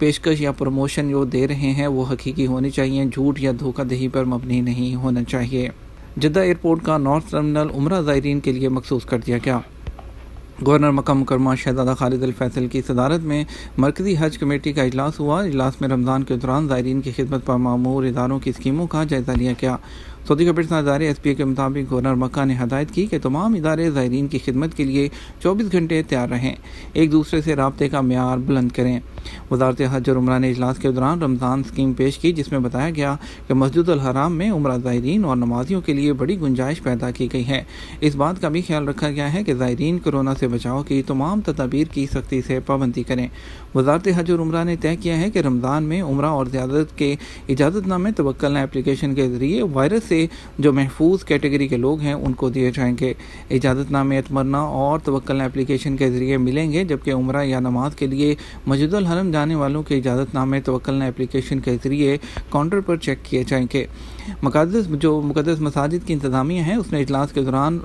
پیشکش یا پروموشن جو دے رہے ہیں وہ حقیقی ہونی چاہیے، جھوٹ یا دھوکہ دہی پر مبنی نہیں ہونا چاہیے۔ جدہ ایئرپورٹ کا نارتھ ٹرمینل عمرہ زائرین کے لیے مخصوص کر دیا گیا۔ گورنر مکہ مکرمہ شہزادہ خالد الفیصل کی صدارت میں مرکزی حج کمیٹی کا اجلاس ہوا۔ اجلاس میں رمضان کے دوران زائرین کی خدمت پر مامور اداروں کی اسکیموں کا جائزہ لیا گیا۔ سعودی کیبنٹ ادارے ایس پی اے کے مطابق گورنر مکہ نے ہدایت کی کہ تمام ادارے زائرین کی خدمت کے لیے 24 گھنٹے تیار رہیں، ایک دوسرے سے رابطے کا معیار بلند کریں۔ وزارت حج اور عمرہ نے اجلاس کے دوران رمضان اسکیم پیش کی، جس میں بتایا گیا کہ مسجد الحرام میں عمرہ زائرین اور نمازیوں کے لیے بڑی گنجائش پیدا کی گئی ہے۔ اس بات کا بھی خیال رکھا گیا ہے کہ زائرین کورونا سے بچاؤ کی تمام تدابیر کی سختی سے پابندی کریں۔ وزارت حج اور عمرہ نے طے کیا ہے کہ رمضان میں عمرہ اور زیارت کے اجازت نامے توکلنا اپلیکیشن کے ذریعے وائرس سے جو محفوظ کیٹیگری کے لوگ ہیں ان کو دیے جائیں گے۔ اجازت نامے اتمرنا اور توکلنا اپلیکیشن کے ذریعے ملیں گے، جبکہ عمرہ یا نماز کے لیے مسجد الحرم جانے والوں کے اجازت نامے توکلنا اپلیکیشن کے ذریعے کاؤنٹر پر چیک کیے جائیں گے۔ مقدس مساجد کی انتظامیہ ہے، اس نے اجلاس کے دوران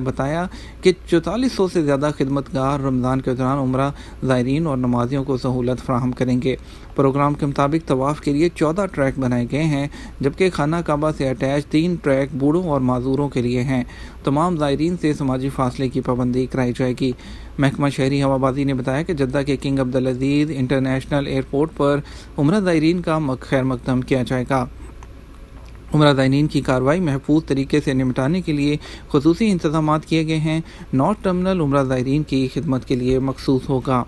بتایا کہ 4400 سے زیادہ خدمت گار رمضان کے دوران عمرہ زائرین اور نمازیوں کو سہولت فراہم کریں گے۔ پروگرام کے مطابق طواف کے لیے 14 ٹریک بنائے گئے ہیں، جبکہ خانہ کعبہ سے اٹیچ 3 ٹریک بوڑھوں اور معذوروں کے لیے ہیں۔ تمام زائرین سے سماجی فاصلے کی پابندی کرائی جائے گی۔ محکمہ شہری ہوابازی نے بتایا کہ جدہ کے کنگ عبدالعزیز انٹرنیشنل ایئرپورٹ پر عمرہ زائرین کا خیر مقدم کیا جائے گا۔ عمرہ زائرین کی کارروائی محفوظ طریقے سے نمٹانے کے لیے خصوصی انتظامات کیے گئے ہیں۔ نارتھ ٹرمینل عمرہ زائرین کی خدمت کے لیے مخصوص ہوگا۔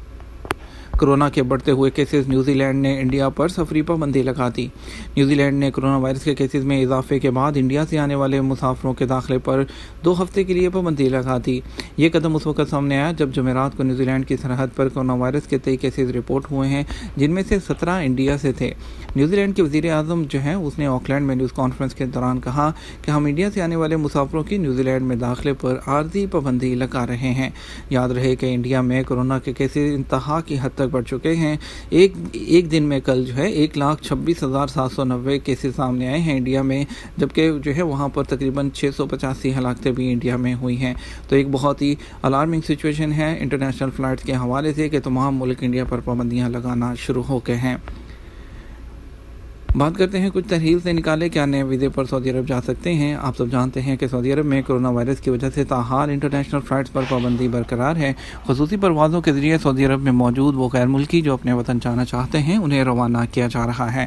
کورونا کے بڑھتے ہوئے کیسز، نیوزی لینڈ نے انڈیا پر سفری پابندی لگا دی۔ نیوزی لینڈ نے کورونا وائرس کے کیسز میں اضافے کے بعد انڈیا سے آنے والے مسافروں کے داخلے پر 2 ہفتے کے لیے پابندی لگا دی۔ یہ قدم اس وقت سامنے آیا جب جمعرات کو نیوزی لینڈ کی سرحد پر کورونا وائرس کے 23 کیسز رپورٹ ہوئے ہیں، جن میں سے 17 انڈیا سے تھے۔ نیوزی لینڈ کے وزیر اعظم اس نے آکلینڈ میں نیوز کانفرنس کے دوران کہا کہ ہم انڈیا سے آنے والے مسافروں کی نیوزی لینڈ میں داخلے پر عارضی پابندی لگا رہے ہیں۔ یاد رہے کہ انڈیا میں کورونا کے کیسز انتہا کی حد تک بڑھ چکے ہیں۔ ایک دن میں کل 1,26,790 کیسز سامنے آئے ہیں انڈیا میں، جبکہ وہاں پر تقریباً 685 ہلاکتیں بھی انڈیا میں ہوئی ہیں۔ تو ایک بہت ہی الارمنگ سچویشن ہے انٹرنیشنل فلائٹس کے حوالے سے کہ تمام ملک انڈیا پر پابندیاں لگانا شروع ہو گئے ہیں۔ بات کرتے ہیں کچھ ترحیل سے نکالے کیا نئے ویزے پر سعودی عرب جا سکتے ہیں۔ آپ سب جانتے ہیں کہ سعودی عرب میں کورونا وائرس کی وجہ سے تاحال انٹرنیشنل فلائٹس پر پابندی برقرار ہے۔ خصوصی پروازوں کے ذریعے سعودی عرب میں موجود وہ غیر ملکی جو اپنے وطن جانا چاہتے ہیں انہیں روانہ کیا جا رہا ہے۔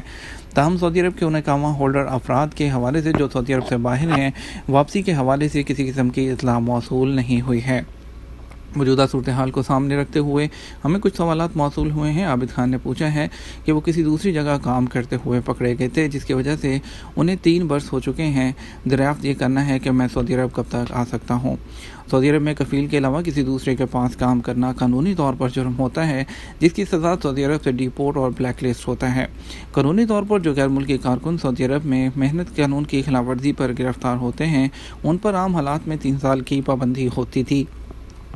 تاہم سعودی عرب کے ان اقامہ ہولڈر افراد کے حوالے سے جو سعودی عرب سے باہر ہیں، واپسی کے حوالے سے کسی قسم کی اطلاع موصول نہیں ہوئی ہے۔ موجودہ صورتحال کو سامنے رکھتے ہوئے ہمیں کچھ سوالات موصول ہوئے ہیں۔ عابد خان نے پوچھا ہے کہ وہ کسی دوسری جگہ کام کرتے ہوئے پکڑے گئے تھے، جس کی وجہ سے انہیں 3 برس ہو چکے ہیں۔ دریافت یہ کرنا ہے کہ میں سعودی عرب کب تک آ سکتا ہوں۔ سعودی عرب میں کفیل کے علاوہ کسی دوسرے کے پاس کام کرنا قانونی طور پر جرم ہوتا ہے، جس کی سزا سعودی عرب سے ڈیپورٹ اور بلیک لسٹ ہوتا ہے۔ قانونی طور پر جو غیر ملکی کارکن سعودی عرب میں محنت قانون کی خلاف ورزی پر گرفتار ہوتے ہیں، ان پر عام حالات میں 3 سال کی پابندی ہوتی تھی۔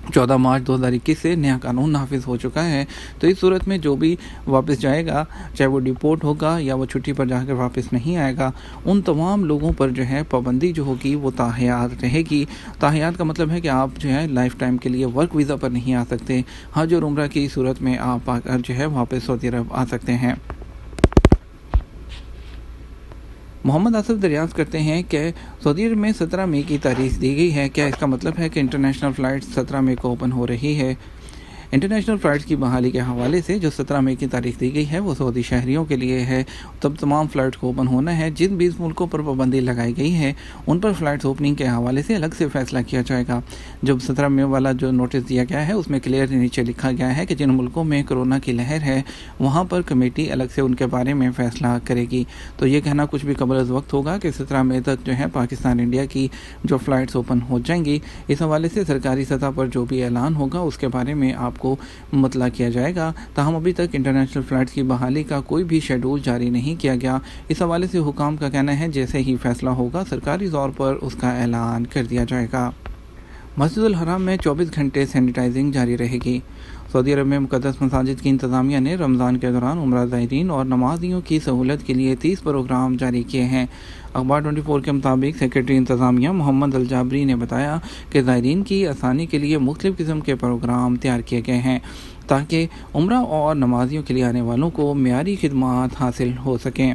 14 مارچ 2021 سے نیا قانون نافذ ہو چکا ہے، تو اس صورت میں جو بھی واپس جائے گا، چاہے وہ ڈیپورٹ ہوگا یا وہ چھٹی پر جا کر واپس نہیں آئے گا، ان تمام لوگوں پر پابندی جو ہوگی وہ تاحیات رہے گی۔ تاحیات کا مطلب ہے کہ آپ لائف ٹائم کے لیے ورک ویزا پر نہیں آ سکتے۔ حج اور عمرہ کی صورت میں آپ واپس سعودی عرب آ سکتے ہیں۔ محمد آصف دریافت کرتے ہیں کہ سعودی عرب میں 17 مئی کی تاریخ دی گئی ہے، کیا اس کا مطلب ہے کہ انٹرنیشنل فلائٹ 17 مئی کو اوپن ہو رہی ہے؟ انٹرنیشنل فلائٹس کی بحالی کے حوالے سے جو 17 مئی کی تاریخ دی گئی ہے وہ سعودی شہریوں کے لیے ہے۔ تب تمام فلائٹس کو اوپن ہونا ہے۔ جن 20 ملکوں پر پابندی لگائی گئی ہے ان پر فلائٹس اوپننگ کے حوالے سے الگ سے فیصلہ کیا جائے گا۔ جب 17 مئی والا جو نوٹس دیا گیا ہے اس میں کلیئر نیچے لکھا گیا ہے کہ جن ملکوں میں کورونا کی لہر ہے وہاں پر کمیٹی الگ سے ان کے بارے میں فیصلہ کرے گی۔ تو یہ کہنا کچھ بھی قبل از وقت ہوگا کہ 17 مئی تک پاکستان انڈیا کی جو فلائٹس اوپن ہو جائیں گی۔ اس حوالے سے سرکاری سطح پر جو بھی اعلان ہوگا اس کے بارے میں آپ کو مطلع کیا جائے گا۔ تاہم ابھی تک انٹرنیشنل فلائٹس کی بحالی کا کوئی بھی شیڈول جاری نہیں کیا گیا۔ اس حوالے سے حکام کا کہنا ہے جیسے ہی فیصلہ ہوگا سرکاری طور پر اس کا اعلان کر دیا جائے گا۔ مسجد الحرام میں 24 گھنٹے سینیٹائزنگ جاری رہے گی۔ سعودی عرب میں مقدس مساجد کی انتظامیہ نے رمضان کے دوران عمرہ زائرین اور نمازیوں کی سہولت کے لیے 30 پروگرام جاری کیے ہیں۔ اخبار 24 کے مطابق سیکرٹری انتظامیہ محمد الجابری نے بتایا کہ زائرین کی آسانی کے لیے مختلف قسم کے پروگرام تیار کیے گئے ہیں تاکہ عمرہ اور نمازیوں کے لیے آنے والوں کو معیاری خدمات حاصل ہو سکیں۔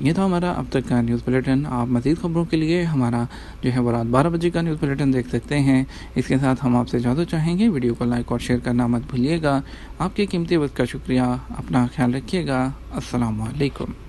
یہ تھا ہمارا اب تک کا نیوز بلیٹن۔ آپ مزید خبروں کے لیے ہمارا رات 12 بجے کا نیوز بلیٹن دیکھ سکتے ہیں۔ اس کے ساتھ ہم آپ سے اجازت چاہیں گے، ویڈیو کو لائک اور شیئر کرنا مت بھولیے گا۔ آپ کے قیمتی وقت کا شکریہ، اپنا خیال رکھیے گا۔ السلام علیکم۔